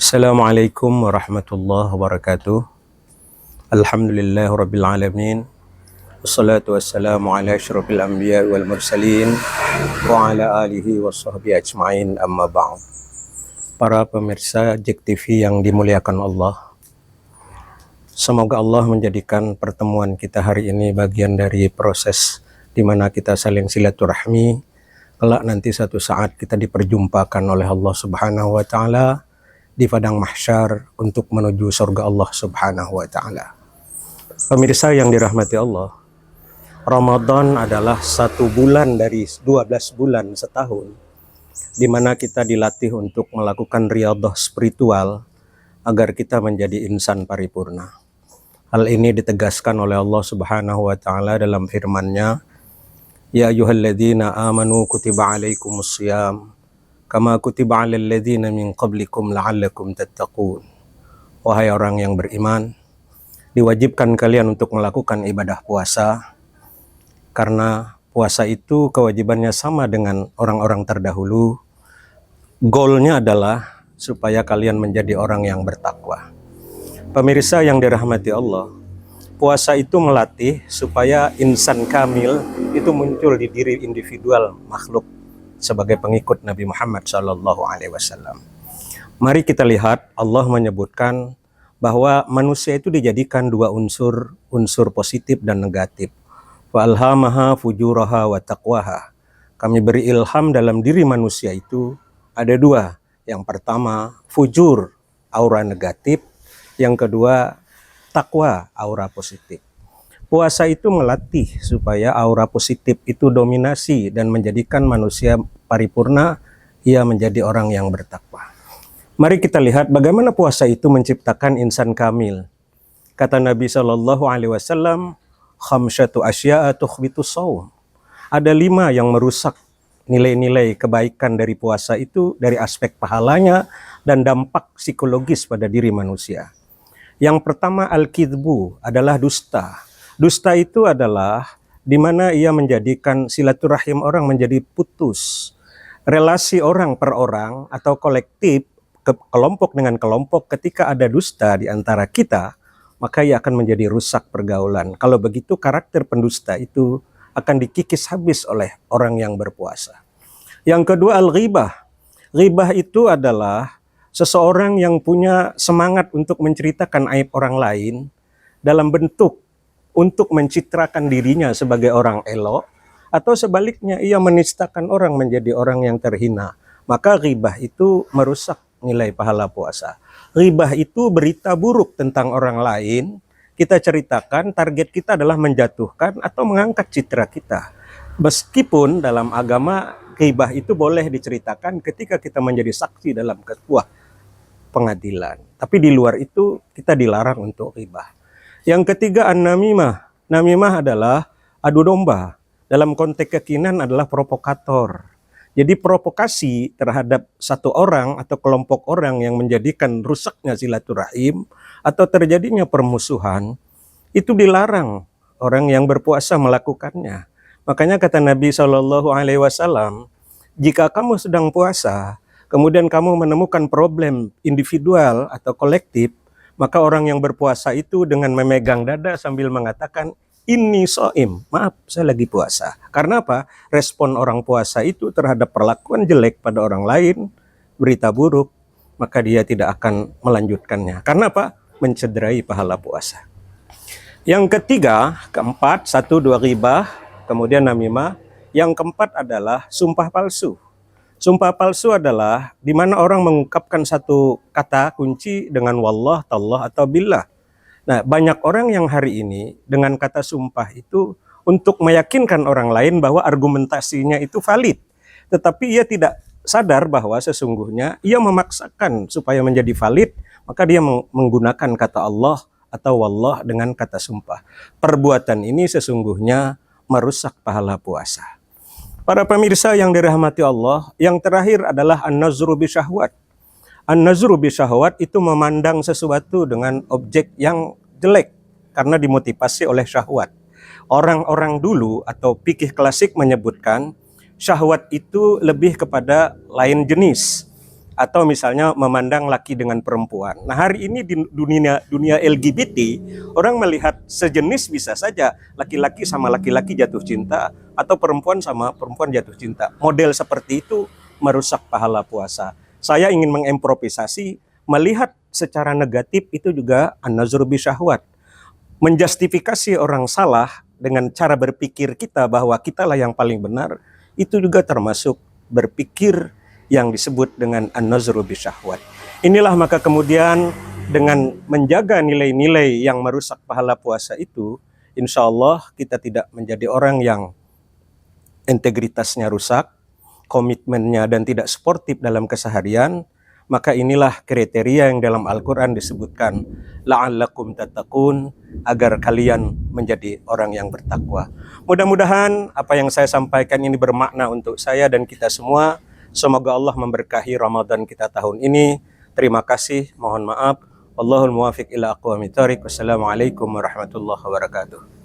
Assalamualaikum warahmatullahi wabarakatuh. Alhamdulillah rabbil alamin. Wassalatu wassalamu ala asyrafil anbiya wal mursalin wa ala alihi washabbihi ajmain, amma ba'd. Para pemirsa JEK TV yang dimuliakan Allah, semoga Allah menjadikan pertemuan kita hari ini bagian dari proses di mana kita saling silaturahmi. Kelak nanti satu saat kita diperjumpakan oleh Allah Subhanahu wa taala di padang mahsyar untuk menuju surga Allah Subhanahu wa taala. Pemirsa yang dirahmati Allah, Ramadan adalah 1 bulan dari 12 bulan setahun di mana kita dilatih untuk melakukan riyadhah spiritual agar kita menjadi insan paripurna. Hal ini ditegaskan oleh Allah Subhanahu wa taala dalam firman-Nya, "Ya ayyuhalladzina amanu kutiba alaikumusshiyam kama kutiba 'alal ladzina min qablikum la'allakum tattaqun." Wahai orang yang beriman, diwajibkan kalian untuk melakukan ibadah puasa karena puasa itu kewajibannya sama dengan orang-orang terdahulu. Goalnya adalah supaya kalian menjadi orang yang bertakwa. Pemirsa yang dirahmati Allah, puasa itu melatih supaya insan kamil itu muncul di diri individual makhluk sebagai pengikut Nabi Muhammad SAW. Mari kita lihat Allah menyebutkan bahwa manusia itu dijadikan dua unsur positif dan negatif. Wa alhamaha fujuraha wa taqwaha. Kami beri ilham dalam diri manusia itu ada dua. Yang pertama fujur, aura negatif. Yang kedua takwa, aura positif. Puasa itu melatih supaya aura positif itu dominasi dan menjadikan manusia paripurna, ia menjadi orang yang bertakwa. Mari kita lihat bagaimana puasa itu menciptakan insan kamil. Kata Nabi SAW, khamsyatu asya'a tukhbitu shaum. Ada 5 yang merusak nilai-nilai kebaikan dari puasa itu dari aspek pahalanya dan dampak psikologis pada diri manusia. Yang pertama al-kidbu adalah dusta. Dusta itu adalah di mana ia menjadikan silaturahim orang menjadi putus. Relasi orang per orang atau kolektif, kelompok dengan kelompok, ketika ada dusta di antara kita, maka ia akan menjadi rusak pergaulan. Kalau begitu karakter pendusta itu akan dikikis habis oleh orang yang berpuasa. Yang kedua al-ghibah. Ghibah itu adalah seseorang yang punya semangat untuk menceritakan aib orang lain dalam bentuk untuk mencitrakan dirinya sebagai orang elok, atau sebaliknya ia menistakan orang menjadi orang yang terhina. Maka ghibah itu merusak nilai pahala puasa. Ghibah itu berita buruk tentang orang lain, kita ceritakan, target kita adalah menjatuhkan atau mengangkat citra kita. Meskipun dalam agama ghibah itu boleh diceritakan ketika kita menjadi saksi dalam sebuah pengadilan. Tapi di luar itu kita dilarang untuk ghibah. Yang ketiga an-namimah. Namimah adalah adu domba. Dalam konteks kekinian adalah provokator. Jadi provokasi terhadap satu orang atau kelompok orang yang menjadikan rusaknya silaturahim atau terjadinya permusuhan, itu dilarang orang yang berpuasa melakukannya. Makanya kata Nabi SAW, jika kamu sedang puasa, kemudian kamu menemukan problem individual atau kolektif, maka orang yang berpuasa itu dengan memegang dada sambil mengatakan, ini so'im, maaf saya lagi puasa. Karena apa? Respon orang puasa itu terhadap perlakuan jelek pada orang lain, berita buruk, maka dia tidak akan melanjutkannya. Karena apa? Mencederai pahala puasa. Yang ketiga, keempat, 1, 2 ghibah, kemudian namimah. Yang keempat adalah sumpah palsu. Sumpah palsu adalah di mana orang mengungkapkan satu kata kunci dengan wallah, tallah, atau billah. Nah, banyak orang yang hari ini dengan kata sumpah itu untuk meyakinkan orang lain bahwa argumentasinya itu valid. Tetapi ia tidak sadar bahwa sesungguhnya ia memaksakan supaya menjadi valid, maka dia menggunakan kata Allah atau wallah dengan kata sumpah. Perbuatan ini sesungguhnya merusak pahala puasa. Para pemirsa yang dirahmati Allah, yang terakhir adalah an-nazru bisyahwat. An-nazru bisyahwat itu memandang sesuatu dengan objek yang jelek karena dimotivasi oleh syahwat. Orang-orang dulu atau fikih klasik menyebutkan syahwat itu lebih kepada lain jenis. atau misalnya memandang laki dengan perempuan. Nah, hari ini di dunia LGBT, orang melihat sejenis bisa saja laki-laki sama laki-laki jatuh cinta atau perempuan sama perempuan jatuh cinta. Model seperti itu merusak pahala puasa. Saya ingin mengimprovisasi, melihat secara negatif itu juga an-nazru bi syahwat. Menjustifikasi orang salah dengan cara berpikir kita bahwa kitalah yang paling benar, itu juga termasuk berpikir yang disebut dengan an-nazru bi syahwat. Inilah maka kemudian dengan menjaga nilai-nilai yang merusak pahala puasa itu, insya Allah kita tidak menjadi orang yang integritasnya rusak, komitmennya dan tidak sportif dalam keseharian. Maka inilah kriteria yang dalam Al-Quran disebutkan la'allakum tattaqun, agar kalian menjadi orang yang bertakwa. Mudah-mudahan apa yang saya sampaikan ini bermakna untuk saya dan kita semua. Semoga Allah memberkahi Ramadan kita tahun ini. Terima kasih, mohon maaf. Wallahul muwafiq ila aqwamit thoriq. Wassalamualaikum warahmatullahi wabarakatuh.